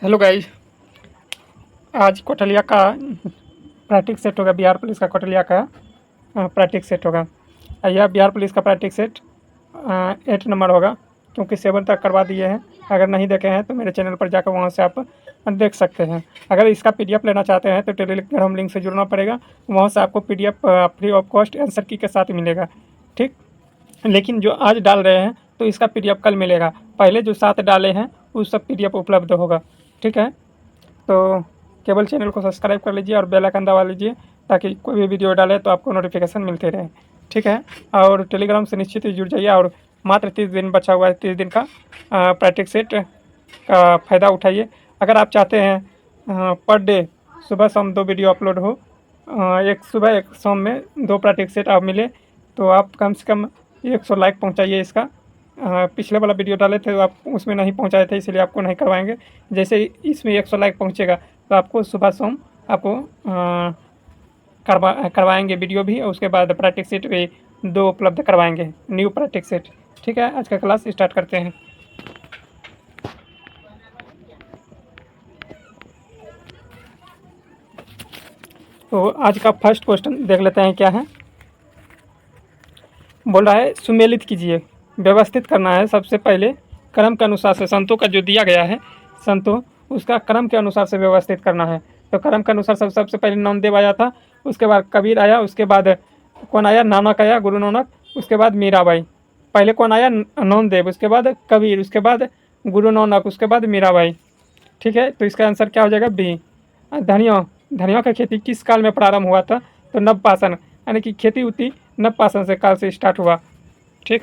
Hello guys. आज कोटलिया का practice set होगा। बिहार पुलिस का कोटलिया का प्रैक्टिस सेट होगा। यह बिहार पुलिस का प्रैक्टिस सेट 8 नंबर होगा, क्योंकि 7 तक करवा दिए हैं। अगर नहीं देखे हैं तो मेरे चैनल पर जाकर वहां से आप देख सकते हैं। अगर इसका पीडीएफ लेना चाहते हैं तो टेलीग्राम लिंक से जुड़ना पड़ेगा। वहाँ से आपको PDF free of cost answer की के साथ मिलेगा, ठीक। लेकिन जो आज डाल रहे हैं तो इसका पीडीएफ कल मिलेगा। पहले जो 7 डाले हैं उस सब पीडीएफ उपलब्ध होगा, ठीक है। तो केवल चैनल को सब्सक्राइब कर लीजिए और बेल आइकन दबा लीजिए, ताकि कोई भी वीडियो डाले तो आपको नोटिफिकेशन मिलते रहे, ठीक है। और टेलीग्राम से निश्चित ही जुड़ जाइए। और मात्र 30 दिन बचा हुआ है, 30 दिन का प्रैक्टिस सेट का फ़ायदा उठाइए। अगर आप चाहते हैं पर डे सुबह शाम 2 वीडियो अपलोड हो, एक सुबह एक शाम में 2 प्रैक्टिस सेट आप मिले, तो आप कम से कम 100 लाइक पहुँचाइए इसका। पिछले वाला वीडियो डाले थे तो आप उसमें नहीं पहुंचाए थे, इसलिए आपको नहीं करवाएंगे। जैसे ही इसमें 100 लाइक पहुंचेगा तो आपको सुबह शाम आपको करवाएंगे वीडियो भी, और उसके बाद प्रैक्टिस सेट भी 2 उपलब्ध करवाएंगे, न्यू प्रैक्टिस सेट, ठीक है। आज का क्लास स्टार्ट करते हैं। तो आज का फर्स्ट क्वेश्चन देख लेते हैं क्या है। बोल रहा है सुमेलित कीजिए, व्यवस्थित करना है। सबसे पहले क्रम के अनुसार से संतों का जो दिया गया है, संतों उसका क्रम के अनुसार से व्यवस्थित करना है। तो क्रम के अनुसार सबसे पहले नामदेव आया था, उसके बाद कबीर आया, उसके बाद कौन आया, नानक आया, गुरु नानक, उसके बाद मीराबाई। पहले कौन आया, नामदेव, उसके बाद कबीर, उसके बाद गुरु नानक, उसके बाद मीराबाई, ठीक है। तो इसका आंसर क्या हो जाएगा, बी। धनिया, धनिया का खेती किस काल में प्रारंभ हुआ था, तो नवपाषाण, यानी कि खेती उती नवपाषाण से काल से स्टार्ट हुआ, ठीक।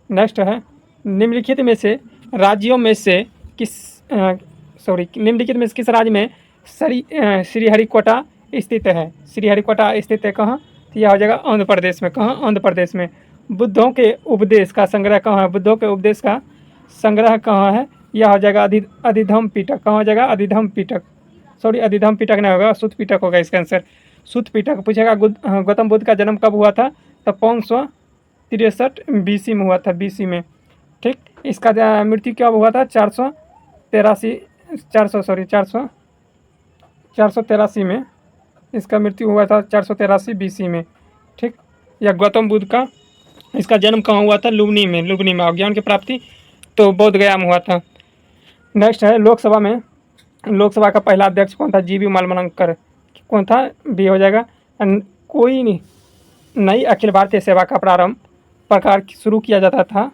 नेक्स्ट है निम्नलिखित में से राज्यों में से निम्नलिखित में से किस राज्य में श्रीहरिकोटा स्थित है। श्रीहरिकोटा स्थित है कहाँ, तो यह हो जाएगा आंध्र प्रदेश में। कहाँ, आंध्र प्रदेश में। बुद्धों के उपदेश का संग्रह कहाँ है, बुद्धों के उपदेश का संग्रह कहाँ है, यह हो जाएगा अधिधम पिटक। कहाँ हो जाएगा, अधिधम पिटक, अधिधम पिटक नहीं होगा, सुत पिटक होगा इसका आंसर। सुत पिटक पूछेगा। गौतम बुद्ध का जन्म कब हुआ था, तो 563 BC में हुआ था, BC में, ठीक। इसका मृत्यु क्या हुआ था, 483 में इसका मृत्यु हुआ था, 483 BC में, ठीक। या गौतम बुद्ध का इसका जन्म कहाँ हुआ था, लुम्बिनी में। लुम्बिनी में ज्ञान की प्राप्ति तो बोध गया में हुआ था। नेक्स्ट है लोकसभा में, लोकसभा का पहला अध्यक्ष कौन था, जीवी मालवणकर कौन था, बी हो जाएगा। कोई नई अखिल भारतीय सेवा का प्रारंभ प्रकार शुरू किया जाता था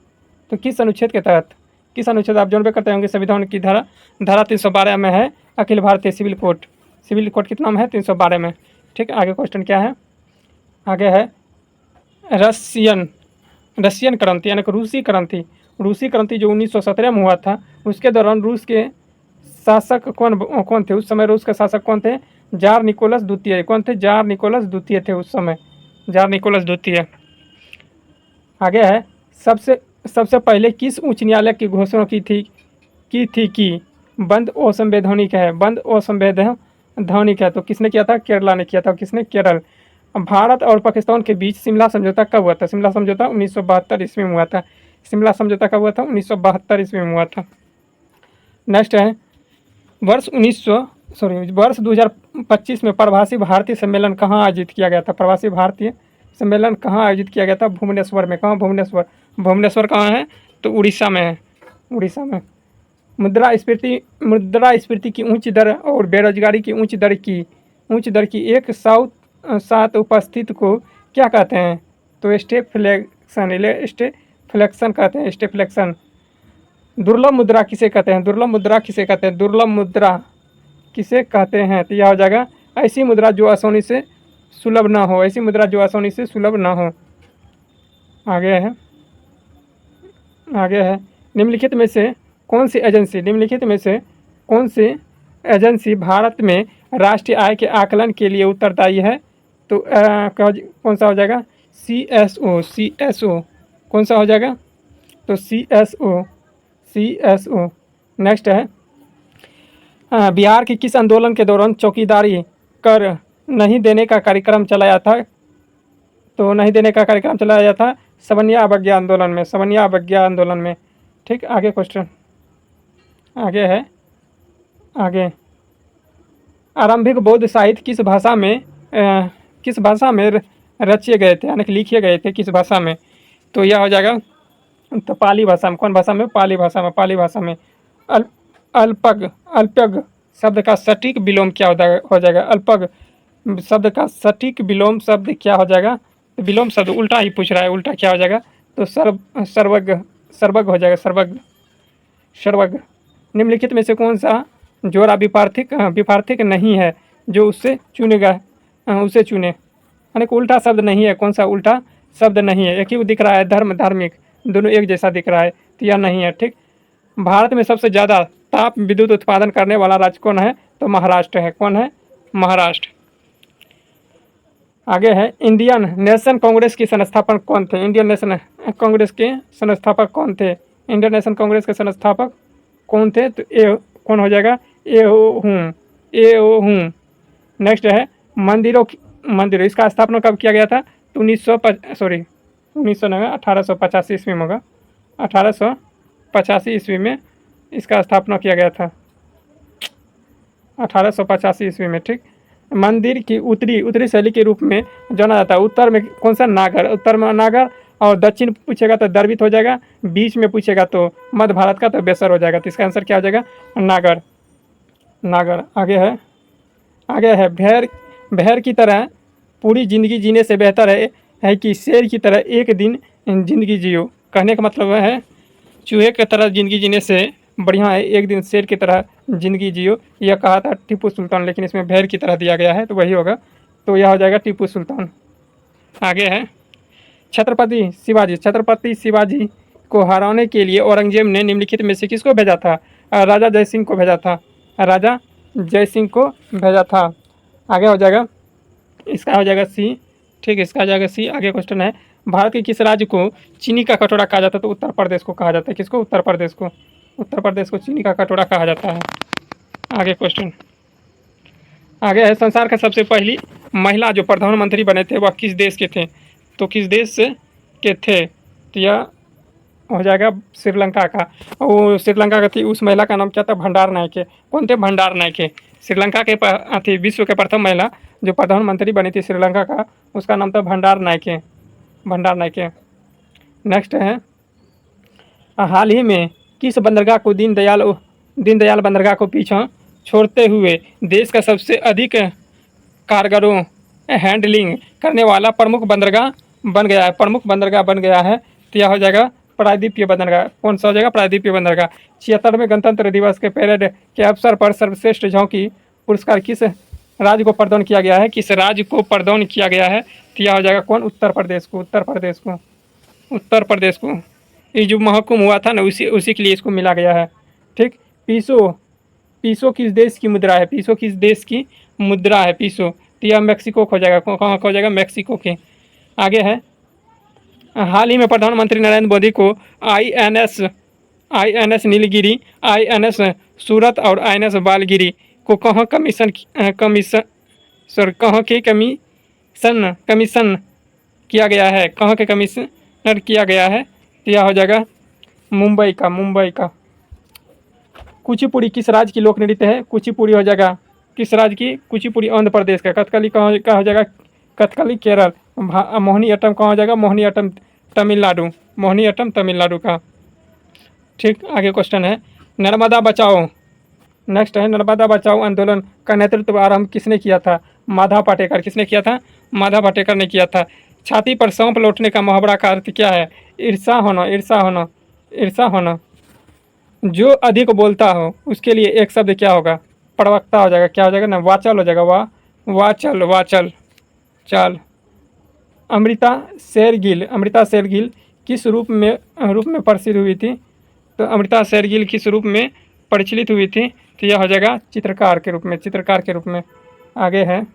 तो किस अनुच्छेद के तहत, किस अनुच्छेद, आप जानबे करते होंगे संविधान की धारा 312 में है Akhil Bharatiya civil code. Civil code कितना में है, 312 में, ठीक। आगे क्वेश्चन क्या है, आगे है रशियन क्रांति, यानी कि रूसी क्रांति। रूसी क्रांति जो 1917 में हुआ था, उसके दौरान रूस के शासक कौन थे उस समय, रूस के शासक कौन थे, जार निकोलस द्वितीय। कौन थे, जार निकोलस द्वितीय थे उस समय, जार निकोलस द्वितीय। आगे है सबसे पहले किस उच्च न्यायालय की घोषणा की थी कि बंद असंवैधानिक है, बंद असंवैधानिक है। तो किसने किया था, केरला ने किया था। किसने, केरल। भारत और पाकिस्तान के बीच शिमला समझौता कब हुआ था, शिमला समझौता 1972 ईस्वी में हुआ था। शिमला समझौता कब हुआ था, 1972 ईस्वी में हुआ था। नेक्स्ट है वर्ष 2025 में प्रवासी भारतीय सम्मेलन कहाँ आयोजित किया गया था। प्रवासी भारतीय सम्मेलन कहाँ आयोजित किया गया था, भुवनेश्वर में। कहाँ, भुवनेश्वर। भुवनेश्वर कहाँ है, तो उड़ीसा में है, उड़ीसा में। मुद्रास्फीति की उच्च दर और बेरोजगारी की उच्च दर की एक साथ उपस्थित को क्या कहते हैं, तो स्टेफ्लेक्शन कहते हैं, स्टेफ्लेक्शन। दुर्लभ मुद्रा किसे कहते हैं, दुर्लभ मुद्रा किसे कहते हैं, दुर्लभ मुद्रा किसे कहते हैं, तो यह हो जाएगा ऐसी मुद्रा जो आसानी से सुलभ ना हो, ऐसी मुद्रा जो आसानी से सुलभ ना हो। आगे है निम्नलिखित में से कौन सी एजेंसी भारत में राष्ट्रीय आय के आकलन के लिए उत्तरदायी है, तो कौन सा हो जाएगा, CSO। कौन सा हो जाएगा, तो CSO। नेक्स्ट है बिहार के किस आंदोलन के दौरान चौकीदारी कर नहीं देने का कार्यक्रम चलाया था, तो नहीं देने का कार्यक्रम चलाया था समन्वय अवज्ञा आंदोलन में, समन्वय अवज्ञा आंदोलन में, ठीक। आगे क्वेश्चन, आगे है आगे, आरंभिक बौद्ध साहित्य किस भाषा में रचे गए थे, यानी कि लिखे गए थे किस भाषा में? तो यह हो जाएगा तो पाली भाषा में। कौन भाषा में? पाली भाषा में। पाली भाषा में। अल अल्पग अल्पग शब्द का सटीक विलोम क्या हो जाएगा? अल्पग शब्द का सटीक विलोम शब्द क्या हो जाएगा? तो विलोम शब्द उल्टा ही पूछ रहा है, उल्टा क्या हो जाएगा? तो सर्वग हो जाएगा, सर्वग। निम्नलिखित में से कौन सा जोड़ा विपार्थिक नहीं है जो उससे चुनेगा, उसे चुने, यानी कि उल्टा शब्द नहीं है। कौन सा उल्टा शब्द नहीं है? एक ही दिख रहा है, धर्म धार्मिक, दोनों एक जैसा दिख रहा है, तो यह नहीं है। ठीक, भारत में सबसे ज़्यादा ताप विद्युत उत्पादन करने वाला राज्य कौन है? तो महाराष्ट्र है। कौन है? महाराष्ट्र। आगे है, इंडियन नेशनल कांग्रेस के संस्थापक कौन थे? इंडियन नेशनल कांग्रेस के संस्थापक कौन थे? इंडियन नेशनल कांग्रेस के संस्थापक कौन थे? तो ए कौन हो जाएगा? ए ओ हूँ। नेक्स्ट है, मंदिरों इसका स्थापना कब किया गया था? तो 1885 ईस्वी में होगा। 1885 ईस्वी में इसका स्थापना किया गया था, 1885 ईस्वी में। ठीक, मंदिर की उत्तरी शैली के रूप में जाना जाता है। उत्तर में कौन सा? नागर। उत्तर में नागर, और दक्षिण पूछेगा तो द्रविड़ हो जाएगा, बीच में पूछेगा तो मध्य भारत का तो बेसर हो जाएगा। तो इसका आंसर क्या हो जाएगा? नागर। आगे है, भेड़ की तरह पूरी ज़िंदगी जीने से बेहतर है कि शेर की तरह एक दिन ज़िंदगी जियो। कहने का मतलब है चूहे की तरह ज़िंदगी जीने से बढ़िया है एक दिन शेर की तरह ज़िंदगी जियो। यह कहा था टीपू सुल्तान, लेकिन इसमें भेड़ की तरह दिया गया है तो वही होगा। तो यह हो जाएगा टीपू सुल्तान। आगे है, छत्रपति शिवाजी को हराने के लिए औरंगजेब ने निम्नलिखित में से किसको भेजा था? राजा जयसिंह को भेजा था। राजा जयसिंह को भेजा था। आगे हो जाएगा, इसका हो जाएगा सी। ठीक, इसका हो जाएगा सी। आगे क्वेश्चन है, भारत के किस राज्य को चीनी का कटोरा कहा जाता है? तो उत्तर प्रदेश को कहा जाता है। किसको? उत्तर प्रदेश को चीनी का कटोरा कहा जाता है। आगे क्वेश्चन आगे है, संसार का सबसे पहली महिला जो प्रधानमंत्री बने थे वह किस देश के थे? तो किस देश के थे? तो यह हो जाएगा श्रीलंका का। वो श्रीलंका का थी, उस महिला का नाम क्या था? भंडार नायके। कौन थे? भंडार नायके। श्रीलंका के थी विश्व के प्रथम महिला जो प्रधानमंत्री बनी थी श्रीलंका का, उसका नाम था भंडार नायके। नेक्स्ट है, हाल ही में किस बंदरगाह को दीनदयाल बंदरगाह को पीछा छोड़ते हुए देश का सबसे अधिक कारगरों हैंडलिंग करने वाला प्रमुख बंदरगाह बन गया है? तो यह हो जाएगा प्रायद्वीपीय बंदरगाह। कौन सा हो जाएगा? प्रायद्वीपीय बंदरगाह। 76वें गणतंत्र दिवस के परेड के अवसर पर सर्वश्रेष्ठ झांकी पुरस्कार किस राज्य को प्रदान किया गया है? तो यह हो जाएगा कौन? उत्तर प्रदेश को। ये जो महाकुंभ हुआ था ना, उसी के लिए इसको मिला गया है। ठीक, पीसो किस देश की मुद्रा है? पीसो। तो यह मैक्सिको हो जाएगा। कहाँ हो जाएगा? मैक्सिको के। आगे है, हाल ही में प्रधानमंत्री नरेंद्र मोदी को INS नीलगिरी, INS सूरत और INS बालगिरी को कहाँ कमीशन किया गया है? कहाँ के कमिश्नर किया गया है? तो यह हो जाएगा मुंबई का। कुचिपुड़ी किस राज्य की लोक नृत्य है? कुचिपुड़ी हो जाएगा किस राज्य की? कुचिपुड़ी आंध्र प्रदेश का। कथकली कहाँ हो जाएगा? कथकली केरल। मोहिनीअट्टम कहाँ हो जाएगा? मोहिनीअट्टम तमिलनाडु का। ठीक, आगे क्वेश्चन है, नर्मदा बचाओ। नेक्स्ट है, नर्मदा बचाओ आंदोलन का नेतृत्व आरंभ किसने किया था? माधव पाटेकर। किसने किया था? माधव पाटेकर ने किया था। छाती पर सौंप लौटने का मुहावरा का अर्थ क्या है? ईर्षा होना। जो अधिक बोलता हो उसके लिए एक शब्द क्या होगा? प्रवक्ता हो जाएगा। क्या हो जाएगा ना? वाचल हो जाएगा। वाचल। अमृता शेरगिल किस रूप में प्रसिद्ध हुई थी? तो अमृता शेरगिल किस रूप में प्रचलित हुई थी? तो यह हो जाएगा चित्रकार के रूप में। आगे है,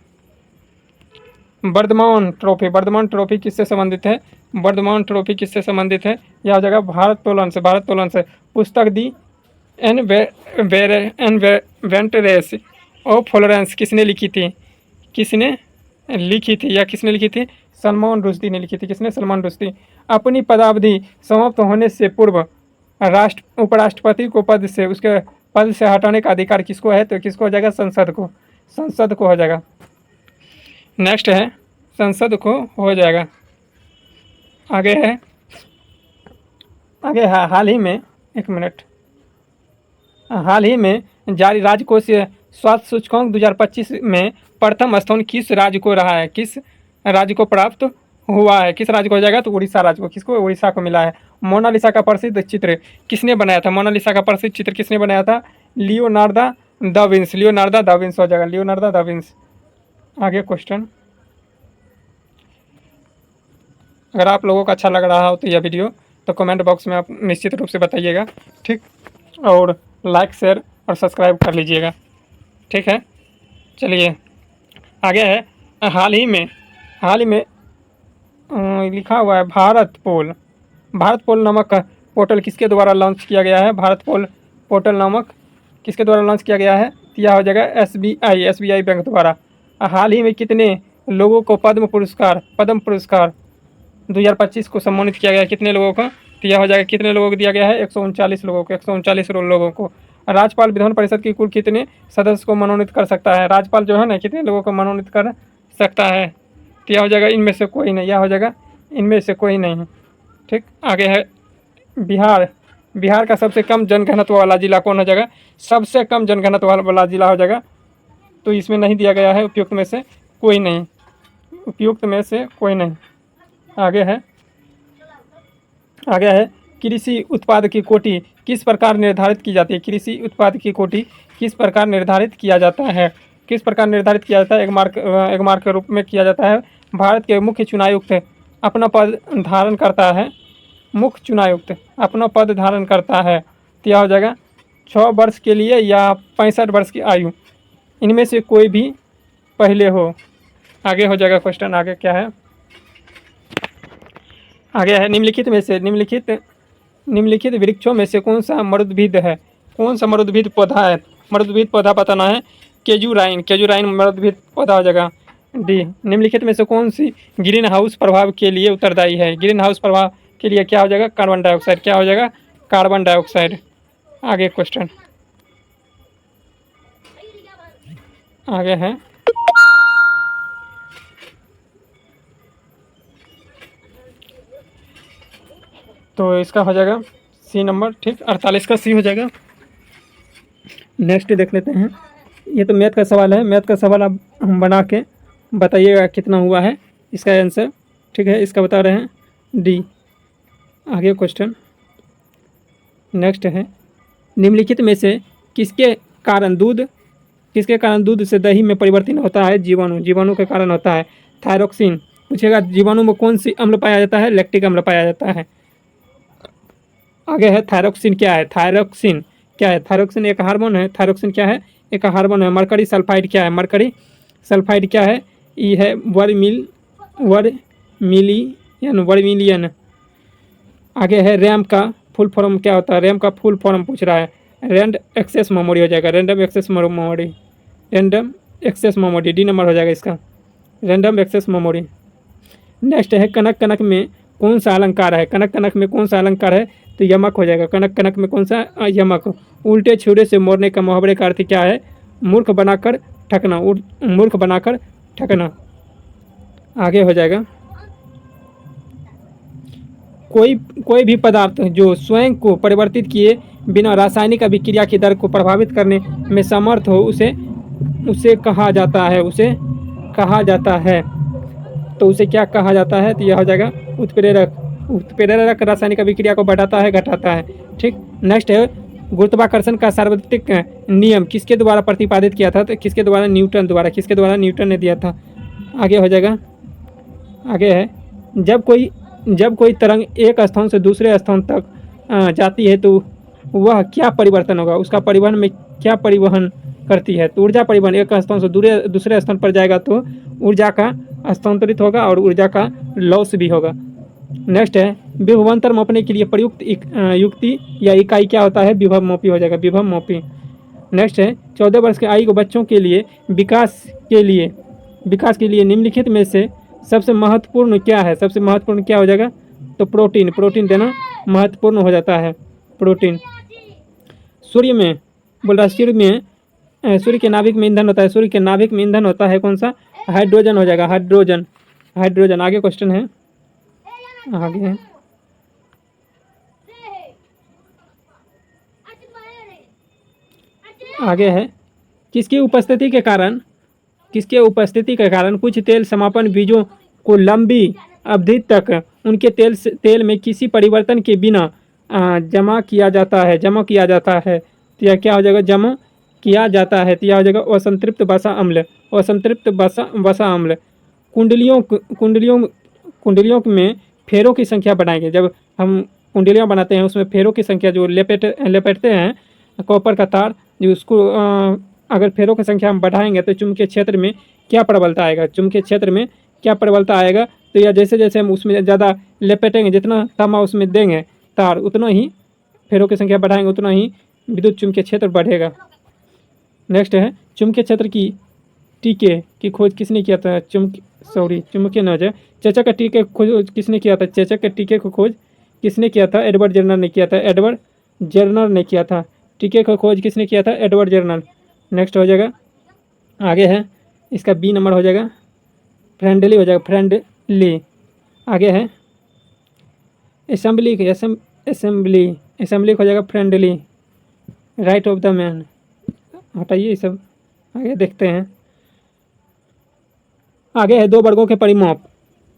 वर्धमान ट्रॉफी किससे संबंधित है? यह हो जाएगा भारत्तोलन से। पुस्तक दी एनवेंटरेस ऑफ फ्लोरेंस किसने लिखी थी? सलमान रुश्दी ने लिखी थी। किसने? सलमान रुश्दी। अपनी पदावधि समाप्त होने से पूर्व उपराष्ट्रपति को पद से उसके पद से हटाने का अधिकार किसको है, तो किसको हो जाएगा, संसद को, संसद को हो जाएगा। नेक्स्ट है संसद को हो जाएगा। आगे है, आगे है हाल ही में, एक मिनट, हाल ही में जारी राजकोषीय स्वास्थ्य सूचकांक 2025 में प्रथम स्थान किस राज्य को रहा है, किस राज्य को प्राप्त हुआ है, किस राज्य को हो जाएगा, तो उड़ीसा राज्य को। किसको, उड़ीसा को मिला है। मोनालिसा का प्रसिद्ध चित्र किसने बनाया था, मोनालिसा का प्रसिद्ध चित्र किसने बनाया था, Leonardo da Vinci, Leonardo da Vinci हो जाएगा, लियोनार्डो दा विंसी। आगे क्वेश्चन, अगर आप लोगों को अच्छा लग रहा हो तो यह वीडियो, तो कमेंट बॉक्स में आप निश्चित रूप से बताइएगा, ठीक, और लाइक शेयर और सब्सक्राइब कर लीजिएगा, ठीक है। चलिए आगे है, हाल ही में लिखा हुआ है भारत पोल नामक पोर्टल किसके द्वारा लॉन्च किया गया है, भारत पोल पोर्टल नामक किसके द्वारा लॉन्च किया गया है, यह हो जाएगा एसबीआई बैंक द्वारा। हाल ही में कितने लोगों को पद्म पुरस्कार 2025 को सम्मानित किया गया है, कितने लोगों को, तो यह हो जाएगा कितने लोगों को दिया गया है, 139 लोगों को, 139 लोगों को। राज्यपाल विधान परिषद की कुल कितने सदस्य को मनोनीत कर सकता है, राज्यपाल जो है ना कितने लोगों को मनोनीत कर सकता है, तो यह हो जाएगा इनमें से कोई नहीं, यह हो जाएगा इनमें से कोई नहीं, ठीक। आगे है बिहार का सबसे कम जनघनत्व वाला जिला कौन हो जाएगा, सबसे कम जनघनत्व वाला जिला हो जाएगा, तो इसमें नहीं दिया गया है, उपयुक्त में से कोई नहीं, उपयुक्त में से कोई नहीं। आगे है कृषि उत्पाद की कोटि किस प्रकार निर्धारित की जाती है, कृषि उत्पाद की कोटि किस प्रकार निर्धारित किया जाता है, किस प्रकार निर्धारित किया जाता है, एक मार्क के रूप में किया जाता है। भारत के मुख्य चुनायुक्त अपना पद धारण करता है, मुख्य चुनायुक्त अपना पद धारण करता है, तो यह हो जाएगा 6 वर्ष के लिए या 65 वर्ष की आयु, इनमें से कोई भी पहले हो। आगे हो जाएगा क्वेश्चन, आगे क्या है, आगे है निम्नलिखित वृक्षों में से कौन सा मरुद्भिद है, कौन सा मरुद्भिद पौधा है, मरुद्भिद पौधा बताना है, केजुराइन मरुद्भिद पौधा हो जाएगा। डी, निम्नलिखित में से कौन सी ग्रीन हाउस प्रभाव के लिए उत्तरदायी है, ग्रीन हाउस प्रभाव के लिए क्या हो जाएगा, कार्बन डाइऑक्साइड, क्या हो जाएगा, कार्बन डाइऑक्साइड। आगे क्वेश्चन, आगे है तो इसका हो जाएगा सी नंबर, ठीक, 48 का सी हो जाएगा। नेक्स्ट देख लेते हैं, ये तो मैथ का सवाल है, मैथ का सवाल आप बना के बताइएगा कितना हुआ है इसका आंसर, ठीक है, इसका बता रहे हैं डी। आगे क्वेश्चन नेक्स्ट है, निम्नलिखित में से किसके कारण दूध से दही में परिवर्तन होता है, जीवाणु के कारण होता है। थायरोक्सिन पूछेगा, जीवाणु में कौन सी अम्ल पाया जाता है, लैक्टिक अम्ल पाया जाता है। आगे है थायरोक्सिन क्या है, थायरोक्सिन एक हार्मोन है, थायरोक्सिन क्या है, एक हार्मोन है। मरकरी सल्फाइड क्या है, मरकरी सल्फाइड क्या है, ये है वर्मिलियन। आगे है रैम का फुल फॉर्म क्या होता है, रैम का फुल फॉर्म पूछ रहा है, रैंड एक्सेस मेमोरी हो जाएगा, random access memory, D number हो जाएगा इसका, रैंडम एक्सेस मेमोरी। नेक्स्ट है कनक में कौन सा अलंकार है, कनक में कौन सा अलंकार है, तो यमक हो जाएगा, कनक में कौन सा, यमक। उल्टे छुरे से मोड़ने का मुहावरे का अर्थ क्या है, मूर्ख बनाकर ठकना। आगे हो जाएगा, कोई भी पदार्थ जो स्वयं को परिवर्तित किए बिना रासायनिक अभिक्रिया की दर को प्रभावित करने में समर्थ हो उसे कहा जाता है, तो उसे क्या कहा जाता है, तो यह हो जाएगा उत्प्रेरक रासायनिक अभिक्रिया को बढ़ाता है, घटाता है, ठीक। नेक्स्ट है गुरुत्वाकर्षण का सार्वत्रिक नियम किसके द्वारा प्रतिपादित किया था, तो किसके द्वारा, न्यूटन ने दिया था। आगे हो जाएगा, आगे है जब कोई तरंग एक स्थान से दूसरे स्थान तक जाती है तो वह क्या परिवर्तन होगा, उसका परिवहन में क्या परिवहन करती है, तो ऊर्जा परिवहन, एक स्थान से दूसरे स्थान पर जाएगा तो ऊर्जा का हस्तांतरित होगा और ऊर्जा का लॉस भी होगा। नेक्स्ट है विभवांतर मापने के लिए प्रयुक्त युक्ति या इकाई क्या होता है, विभवमापी हो जाएगा, विभवमापी। नेक्स्ट है 14 वर्ष के आयु के बच्चों के लिए विकास के लिए निम्नलिखित में से सबसे महत्वपूर्ण क्या है, सबसे महत्वपूर्ण क्या हो जाएगा, तो प्रोटीन देना महत्वपूर्ण हो जाता है, प्रोटीन। बोल रहा है सूर्य के नाभिक में ईंधन होता है, सूर्य के नाभिक में ईंधन होता है कौन सा? हाइड्रोजन हो जाएगा, हाइड्रोजन। हाइड्रोजन। आगे क्वेश्चन है, आगे है, आगे है किसकी उपस्थिति के कारण, किसके उपस्थिति के कारण कुछ तेल समापन बीजों को लंबी अवधि तक उनके तेल में किसी परिवर्तन के बिना जमा किया जाता है, जमा किया जाता है। तो यह क्या हो जाएगा? जमा किया जाता है। तो यह हो जाएगा असंतृप्त वसा अम्ल, असंतृप्त वसा अम्ल। कुंडलियों कुंडलियों कुंडलियों में फेरों की संख्या बढ़ाएंगे। जब हम कुंडलियाँ बनाते हैं उसमें फेरों की संख्या जो लपेटते हैं कॉपर का तार, जो उसको अगर फेरों की संख्या हम बढ़ाएंगे तो चुंबकीय क्षेत्र में क्या प्रबलता आएगा? चुंबकीय क्षेत्र में क्या प्रबलता आएगा? तो यह जैसे जैसे हम उसमें ज़्यादा लपेटेंगे, जितना तांबा उसमें देंगे तार, उतना ही फेरों की संख्या बढ़ाएंगे, उतना ही विद्युत चुंबकीय क्षेत्र बढ़ेगा। नेक्स्ट है चुंबकीय क्षेत्र की टीके की खोज किसने किया था? चुंबकीय न जाए, चेचक के टीके की खोज किसने किया था? चेचक के टीके की खोज किसने किया था? एडवर्ड जर्नर ने किया था, एडवर्ड जर्नर ने किया था। टीके की खोज किसने किया था? एडवर्ड जर्नर। नेक्स्ट हो जाएगा, आगे है इसका बी नंबर हो जाएगा, फ्रेंडली हो जाएगा, फ्रेंडली। आगे है असेंबली, असेंबली हो जाएगा friendly, right of the man. हटाइए ये सब, आगे देखते हैं। आगे है दो वर्गों के परिमाप,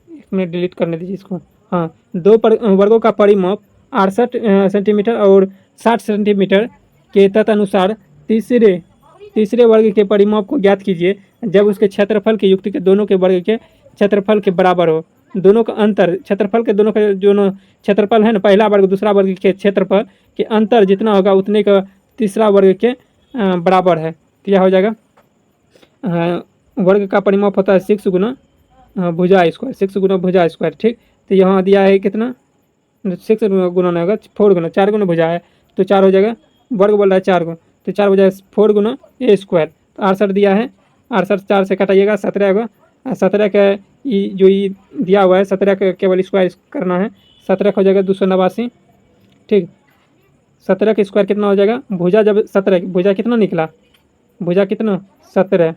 एक मिनट डिलीट करने दीजिए इसको। हाँ, दो वर्गों का परिमाप 68 सेंटीमीटर और 60 सेंटीमीटर के तदनुसार तीसरे वर्ग के परिमाप को ज्ञात कीजिए जब उसके क्षेत्रफल की युक्ति के दोनों के वर्ग के क्षेत्रफल के बराबर हो। दोनों का अंतर, क्षेत्रफल के दोनों के जो क्षेत्रफल है ना, पहला वर्ग दूसरा वर्ग के क्षेत्रफल के अंतर जितना होगा उतने का तीसरा वर्ग के बराबर है। तो यह हो जाएगा वर्ग का परिमाप होता है 6 गुना भुजा स्क्वायर, 6 गुना भुजा स्क्वायर। ठीक, तो यहाँ दिया है कितना? 6 गुना नहीं होगा, 4 गुना, 4 गुना भुजा है तो 4 हो जाएगा, वर्ग बोल रहा है 4 गुना, तो 4 हो जाएगा 4 गुना ए स्क्वायर। तो 68 दिया है, 68 4 से कटाइएगा 17 होगा, 17 का जो ये दिया हुआ है 17 का केवल स्क्वायर करना है, 17 हो जाएगा 289। ठीक, 17 का स्क्वायर कितना हो जाएगा? भुजा जब 17, भुजा कितना निकला? भुजा कितना? 17,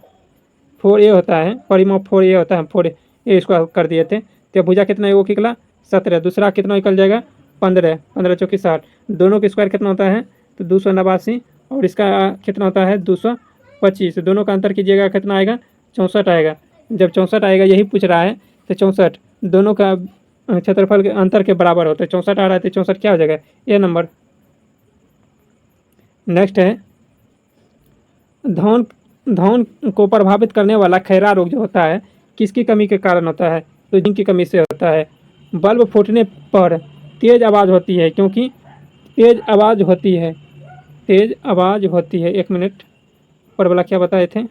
4a होता है, परिमाप 4a होता है, 4a स्क्वायर कर दिए थे, तो भुजा कितना है वो निकला? 17। दूसरा कितना निकल जाएगा? 15, 15 चौकी 60। दोनों का स्क्वायर कितना होता है? तो 289, और इसका कितना होता है? 225। दोनों का अंतर कीजिएगा, कितना आएगा? 64 आएगा। जब 64 आएगा, यही पूछ रहा है, तो 64 दोनों का क्षेत्रफल के अंतर के बराबर होता है। 64 आ रहा है तो 64 क्या हो जाएगा? ए नंबर। नेक्स्ट है धौन को प्रभावित करने वाला खैरा रोग जो होता है किसकी कमी के कारण होता है? तो जिंक की कमी से होता है। बल्ब फूटने पर तेज आवाज़ होती है क्योंकि तेज आवाज़ होती है, तेज आवाज़ होती है। 1 मिनट, पर वाला क्या बताए थे?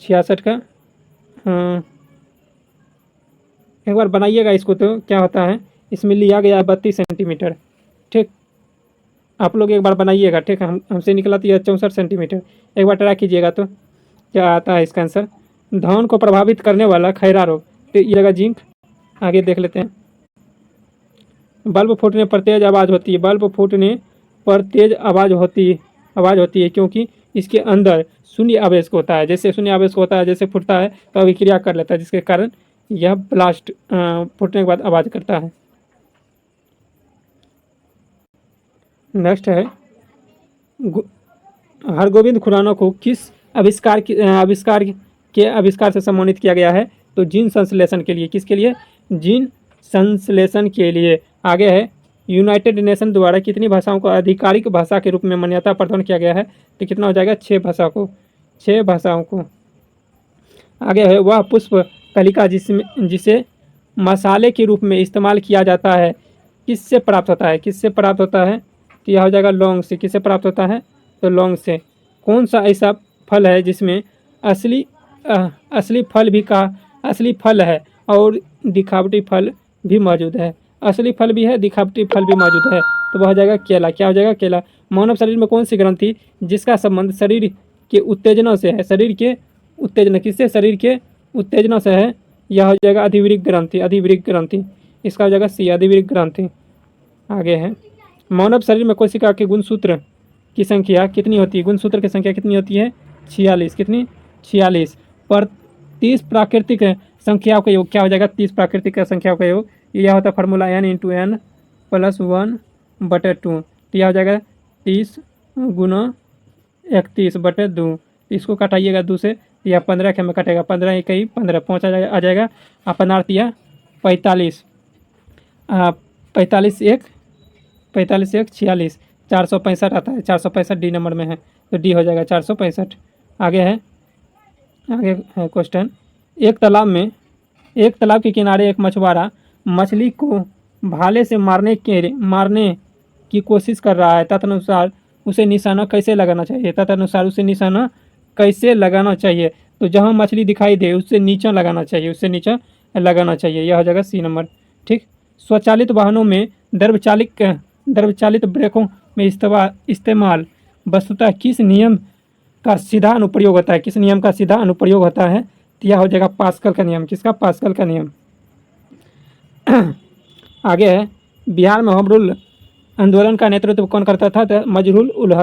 66 का, हाँ एक बार बनाइएगा इसको, तो क्या होता है इसमें लिया गया है 32 सेंटीमीटर। ठीक, आप लोग एक बार बनाइएगा। ठीक है, हमसे निकला तो यह 64 सेंटीमीटर। एक बार ट्राई कीजिएगा तो क्या आता है इसका आंसर? धौन को प्रभावित करने वाला खैरा रोग, तो ये जगह जिंक। आगे देख लेते हैं। बल्ब फूटने पर तेज आवाज़ होती है, बल्ब फूटने पर तेज आवाज़ होती है क्योंकि इसके अंदर शून्य आवेश होता है। जैसे शून्य आवेश होता है, जैसे फूटता है तो अभिक्रिया कर लेता है, जिसके कारण यह ब्लास्ट फूटने के बाद आवाज़ करता है। नेक्स्ट है हरगोविंद खुराना को किस आविष्कार से सम्मानित किया गया है? तो जीन संश्लेषण के लिए। किसके लिए? जीन संश्लेषण के लिए। आगे है यूनाइटेड नेशन द्वारा कितनी भाषाओं को आधिकारिक भाषा के रूप में मान्यता प्रदान किया गया है? तो कितना हो जाएगा? 6 भाषाओं को। आगे है वह पुष्प कलिका जिसे मसाले के रूप में इस्तेमाल किया जाता है किससे प्राप्त होता है? किससे प्राप्त होता है? तो यह हो जाएगा लौंग से। किससे प्राप्त होता है? तो लौंग से। कौन सा ऐसा फल है जिसमें असली फल है और दिखावटी फल भी मौजूद है? असली फल भी है, दिखावटी फल भी मौजूद है, तो वह हो जाएगा केला। क्या हो जाएगा? केला। मानव शरीर में कौन सी ग्रंथि जिसका संबंध शरीर के उत्तेजना से है? शरीर के उत्तेजना किससे? शरीर के उत्तेजना से है। यह हो जाएगा अधिवृक्क ग्रंथि, अधिवृक्क ग्रंथि। इसका हो जाएगा सी, अधिवृक्क ग्रंथि। आगे है मानव शरीर में कोशिका के गुणसूत्र की संख्या कितनी होती है, गुणसूत्र की संख्या कितनी होती है, 46। कितनी, 46। पर 30 प्राकृतिक संख्याओं का योग क्या हो जाएगा, 30 प्राकृतिक संख्याओं का योग, यह होता है फार्मूला n + n + 1/2। तो यह हो जाएगा 30 × 31/2। इसको काटाइएगा 2 से, यह 15 के में कटेगा, 15 × 15 5 आ जाएगा। आप 45 45 1 46, 465 आता है, 465 डी नंबर में है, तो डी हो जाएगा 465। आगे है क्वेश्चन, एक तालाब के किनारे एक मछुआरा मछली को भाले से मारने की कोशिश कर रहा है। तदनुसार उसे निशाना कैसे लगाना चाहिए, तो जहाँ मछली दिखाई दे उससे नीचे लगाना चाहिए, यह हो जाएगा सी नंबर। ठीक। स्वचालित वाहनों में द्रवचालित ब्रेकों में इस्तेमाल वस्तुतः किस नियम का सीधा अनुप्रयोग होता है, तो यह हो जाएगा पास्कल का नियम। किसका, पास्कल का नियम। आगे है, बिहार में होम रूल आंदोलन का नेतृत्व कौन करता था, तो मजरूल उल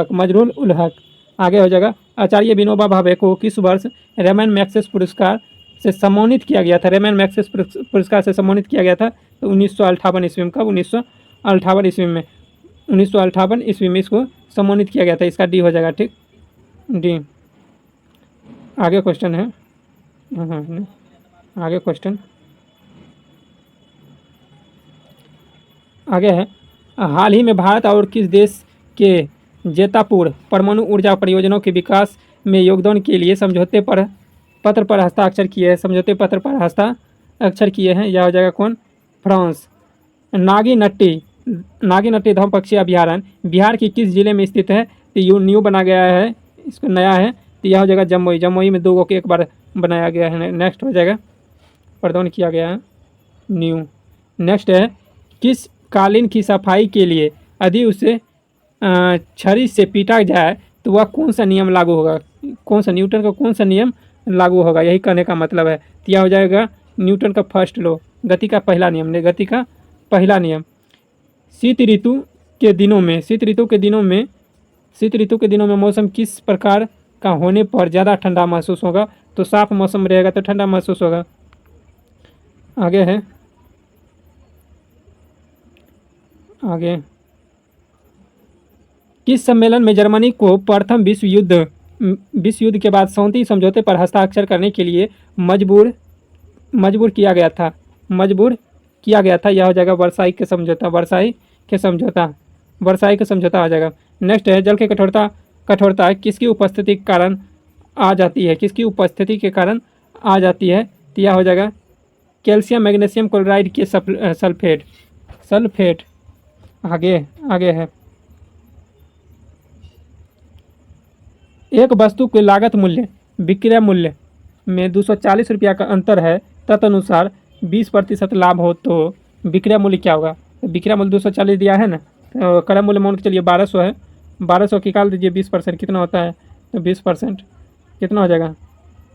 हक। आगे हो जाएगा, आचार्य विनोबा भावे को किस वर्ष रेमन मैग्सेसे पुरस्कार से सम्मानित किया गया था, पुरस्कार से सम्मानित किया गया था, तो 1958 ईस्वी में। कब, 1958 ईस्वी में, 1958 ईस्वी में इसको सम्मानित किया गया था। इसका डी हो जाएगा। ठीक, डी। आगे क्वेश्चन है, आगे है, हाल ही में भारत और किस देश के जेतापुर परमाणु ऊर्जा परियोजनाओं के विकास में योगदान के लिए समझौते पत्र पर हस्ताक्षर किए हैं, यह हो जाएगा कौन, फ्रांस। नागी नट्टी धाम पक्षी अभयारण्य बिहार के किस जिले में स्थित है, तो न्यू बना गया है, इसको नया है, तो यह हो जाएगा जमुई में 2 गो के एक बार बनाया गया है। नेक्स्ट हो जाएगा, प्रदान किया गया है, न्यू। नेक्स्ट है, किस कालीन की सफाई के लिए यदि उसे छड़ी से पीटा जाए तो वह कौन सा नियम लागू होगा, न्यूटन का कौन सा नियम लागू होगा, यही कहने का मतलब है। तो यह हो जाएगा न्यूटन का फर्स्ट लॉ, गति का पहला नियम। शीत ऋतु के दिनों में मौसम किस प्रकार का होने पर ज़्यादा ठंडा महसूस होगा, तो साफ मौसम रहेगा तो ठंडा महसूस होगा। आगे है, किस सम्मेलन में जर्मनी को प्रथम विश्व युद्ध के बाद शांति समझौते पर हस्ताक्षर करने के लिए मजबूर किया गया था, यह हो जाएगा वर्साई के समझौता हो जाएगा। नेक्स्ट है, जल की कठोरता किसकी उपस्थिति के कारण आ जाती है, तो यह हो जाएगा कैल्शियम मैग्नीशियम क्लोराइड के सल्फेट। आगे है, एक वस्तु के लागत मूल्य विक्रय मूल्य में 240 रुपया का अंतर है, तदनुसार 20% लाभ हो तो विक्रय मूल्य क्या होगा। विक्रय मूल्य 240 दिया है ना, तो क्रय मूल्य मान के चलिए 1200 है, 1200 की निकाल दीजिए, 20% कितना होता है, तो 20% कितना हो जाएगा,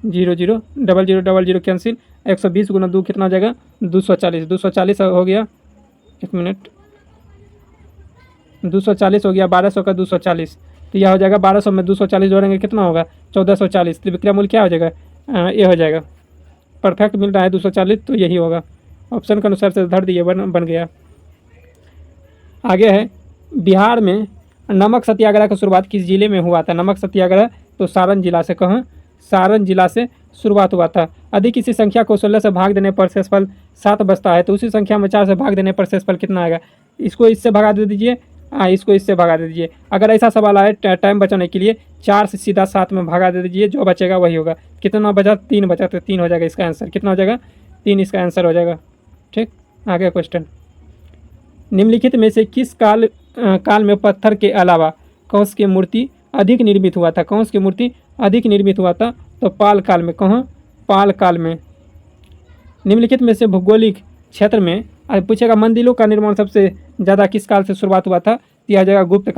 0 0 0 0 0 0 कैंसिल, 120 × 2 कितना हो जाएगा, 240 हो गया, 1 मिनट, 240 हो गया, 1200 का 240, तो यह हो जाएगा 1200 में 240 जोड़ेंगे कितना होगा, 1440। तो विक्रय मूल्य क्या हो जाएगा, ये हो जाएगा, परफेक्ट मिल रहा है 240, तो यही होगा, ऑप्शन के अनुसार से धर दिए, बन गया। आगे है, बिहार में नमक सत्याग्रह की शुरुआत किस जिले में हुआ था, नमक सत्याग्रह, तो सारण जिला से शुरुआत हुआ था। यदि किसी संख्या को 16 से भाग देने पर शेषफल 7 बचता है, तो उसी संख्या में 4 से भाग देने पर शेषफल कितना आएगा, इसको इससे भगा दे दीजिए, इसको इससे भगा दे दीजिए। अगर ऐसा सवाल आए टाइम बचाने के लिए 4 से सीधा 7 में भगा दे दीजिए, जो बचेगा वही होगा। कितना बचा, 3 बचा, तो 3 हो जाएगा इसका आंसर, कितना हो जाएगा, 3 इसका आंसर हो जाएगा। ठीक, आगे क्वेश्चन, निम्नलिखित में से किस काल में पत्थर के अलावा कंस की मूर्ति अधिक निर्मित हुआ था, तो पाल काल में। कहाँ, पाल काल में। निम्नलिखित में से भौगोलिक क्षेत्र में पूछेगा मंदिरों का निर्माण सबसे ज़्यादा किस काल से शुरुआत हुआ था, दिया जाएगा गुप्त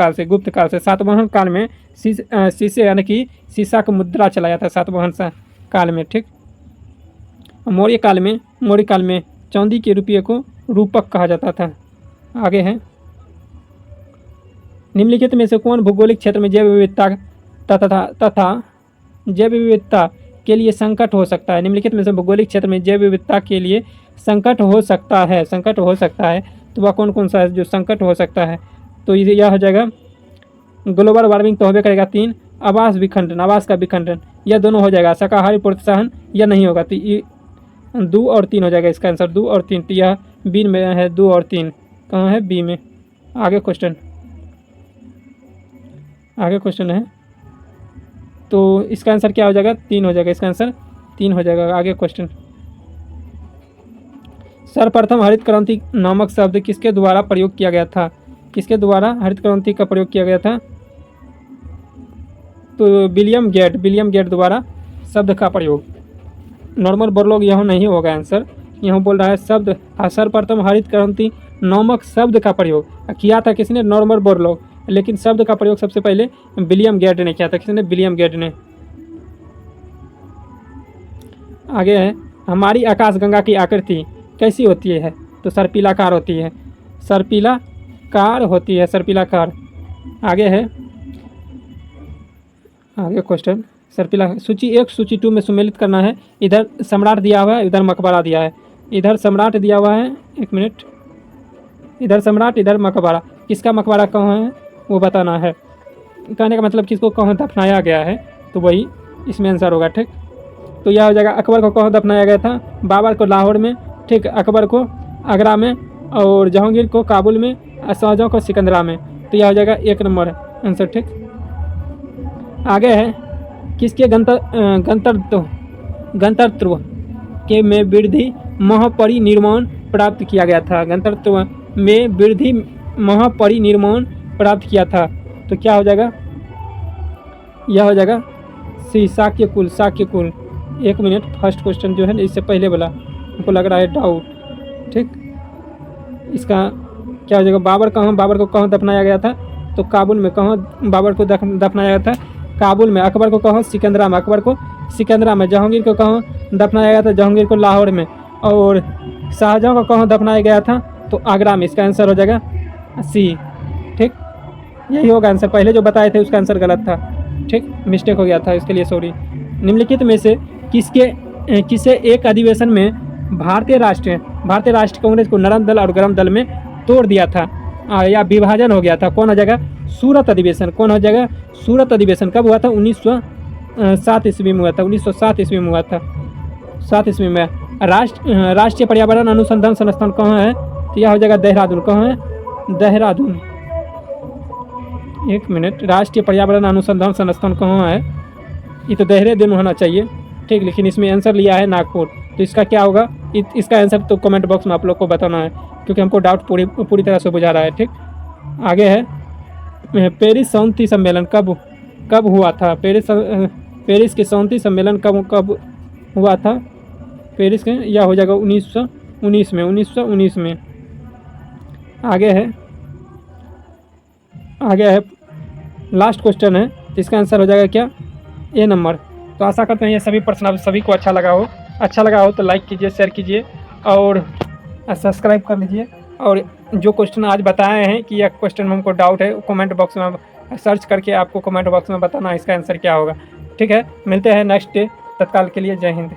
काल से। सातवाहन काल में शीशे यानी कि शीशा का मुद्रा चलाया था सातवाहन काल में। ठीक, मौर्य काल में चांदी के रुपये को रूपक कहा जाता था। आगे है, निम्नलिखित में से कौन भौगोलिक क्षेत्र में जैव विविधता तथा जैव विविधता के लिए संकट हो सकता है? निम्नलिखित में से भौगोलिक क्षेत्र में जैव विविधता के लिए संकट हो सकता है, संकट हो सकता है, तो वह कौन कौन सा है जो संकट हो सकता है? तो यह हो जाएगा ग्लोबल वार्मिंग तो होबे करेगा 3, आवास विखंडन, आवास का विखंडन, यह दोनों हो जाएगा, शाकाहारी प्रोत्साहन यह नहीं होगा, तो ये 2 और 3 हो जाएगा इसका आंसर, 2 और 3, तो यह बी में है 2 और 3, कहाँ है? बी में। आगे क्वेश्चन है, तो इसका आंसर क्या हो जाएगा? 3 हो जाएगा, इसका आंसर 3 हो जाएगा। आगे क्वेश्चन, सर्वप्रथम हरित क्रांति नामक शब्द किसके द्वारा प्रयोग किया गया था? किसके द्वारा हरित क्रांति का प्रयोग किया गया था? तो विलियम गेट द्वारा शब्द का प्रयोग। नॉर्मन बोरलॉग यह नहीं होगा आंसर, यहाँ बोल रहा है शब्द सर्वप्रथम हरित क्रांति नामक शब्द का प्रयोग किया था किसने? नॉर्मन बोरलॉग, लेकिन शब्द का प्रयोग सबसे पहले विलियम गेट ने किया था। किसने? विलियम गेट ने। आगे है, हमारी आकाशगंगा की आकृति कैसी होती है? तो सर्पिलाकार होती है, सर्पिलाकार होती है, सर्पिलाकार। आगे है, आगे क्वेश्चन, सर्पिला सूची 1 सूची 2 में सम्मिलित करना है। इधर सम्राट दिया हुआ है, इधर मकबरा दिया है, इधर सम्राट दिया हुआ है, 1 मिनट, इधर सम्राट इधर मकबरा, किसका मकबरा कहाँ है वो बताना है। कहने का मतलब किसको कहाँ दफनाया गया है, तो वही इसमें आंसर होगा। ठीक, तो यह हो जाएगा अकबर को कहाँ दफनाया गया था? बाबर को लाहौर में, ठीक, अकबर को आगरा में, और जहांगीर को काबुल में, शाहजहाँ को सिकंदरा में, तो यह हो जाएगा 1 नंबर आंसर। ठीक, आगे है, किसके गणतंत्र के में वृद्धि महापरिनिर्वाण प्राप्त किया गया था? गणतंत्र में वृद्धि महापरिनिर्वाण प्राप्त किया था, तो क्या हो जाएगा? यह हो जाएगा सी, शाक्य कुल। 1 मिनट, फर्स्ट क्वेश्चन जो है इससे पहले वाला हमको लग रहा है डाउट। ठीक, इसका क्या हो जाएगा? बाबर को कहाँ दफनाया गया था? तो काबुल में। कहाँ बाबर को दफनाया गया था? काबुल में। अकबर को कहाँ? सिकंदरा में, अकबर को सिकंदरा में। जहांगीर को कहाँ दफनाया गया था? जहांगीर को लाहौर में। और शाहजहाँ को कहाँ दफनाया गया था? तो आगरा में। इसका आंसर हो जाएगा सी। ठीक, यही होगा आंसर। पहले जो बताए थे उसका आंसर गलत था, ठीक, मिस्टेक हो गया था, इसके लिए सॉरी। निम्नलिखित में से किसे एक अधिवेशन में भारतीय राष्ट्रीय कांग्रेस को नरम दल और गरम दल में तोड़ दिया था या विभाजन हो गया था? कौन हो जाएगा? सूरत अधिवेशन। कौन हो जाएगा? सूरत अधिवेशन। कब हुआ था? 1907 ईस्वी में हुआ था, 1907 ईस्वी में हुआ था, 7 ईस्वी में। राष्ट्रीय पर्यावरण अनुसंधान संस्थान कहाँ है? तो यह हो जाएगा देहरादून। कहाँ है? देहरादून। 1 मिनट, राष्ट्रीय पर्यावरण अनुसंधान संस्थान कहाँ है? ये तो देहरादून होना चाहिए, ठीक, लेकिन इसमें आंसर लिया है नागपुर, तो इसका क्या होगा? इसका आंसर तो कमेंट बॉक्स में आप लोग को बताना है, क्योंकि हमको डाउट पूरी तरह से बुझा रहा है। ठीक, आगे है, पेरिस शांति सम्मेलन कब हुआ था? पेरिस के शांति सम्मेलन कब हुआ था? पेरिस के, यह हो जाएगा 1919 में। आगे है लास्ट क्वेश्चन है, इसका आंसर हो जाएगा क्या? ए नंबर। तो आशा करते हैं ये सभी प्रश्न आप सभी को अच्छा लगा हो तो लाइक कीजिए, शेयर कीजिए और सब्सक्राइब कर लीजिए। और जो क्वेश्चन आज बताए हैं कि यह क्वेश्चन में हमको डाउट है, कमेंट बॉक्स में सर्च करके आपको कमेंट बॉक्स में बताना इसका आंसर क्या होगा। ठीक है, मिलते हैं नेक्स्ट डे। तत्काल के लिए जय हिंद।